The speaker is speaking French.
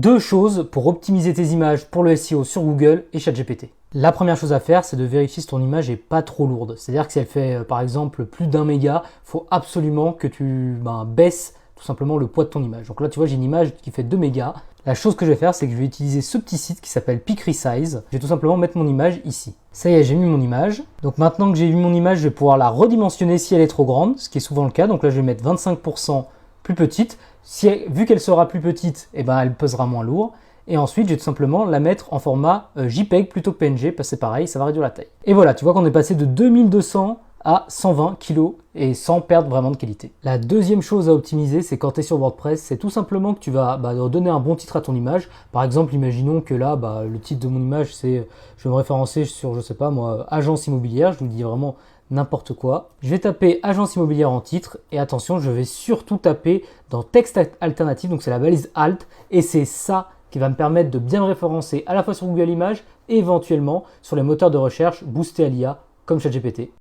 Deux choses pour optimiser tes images pour le SEO sur Google et ChatGPT. La première chose à faire, c'est de vérifier si ton image n'est pas trop lourde. C'est-à-dire que si elle fait par exemple plus d'1 méga, il faut absolument que tu baisses tout simplement le poids de ton image. Donc là, tu vois, j'ai une image qui fait 2 mégas. La chose que je vais faire, c'est que je vais utiliser ce petit site qui s'appelle Peak Resize. Je vais tout simplement mettre mon image ici. Ça y est, j'ai mis mon image. Donc maintenant que j'ai mis mon image, je vais pouvoir la redimensionner si elle est trop grande, ce qui est souvent le cas. Donc là, je vais mettre 25% plus petite. Vu qu'elle sera plus petite, elle pesera moins lourd. Et ensuite, je vais tout simplement la mettre en format JPEG plutôt que PNG, parce que c'est pareil, ça va réduire la taille. Et voilà, tu vois qu'on est passé de 2200 à 120 kg et sans perdre vraiment de qualité. La deuxième chose à optimiser, c'est quand tu es sur WordPress, c'est tout simplement que tu vas donner un bon titre à ton image. Par exemple, imaginons que là, le titre de mon image, c'est, je vais me référencer sur, je sais pas moi, agence immobilière, je vous dis vraiment n'importe quoi. Je vais taper agence immobilière en titre et attention, je vais surtout taper dans texte alternatif, donc c'est la balise Alt et c'est ça qui va me permettre de bien me référencer à la fois sur Google Images et éventuellement sur les moteurs de recherche boostés à l'IA comme ChatGPT.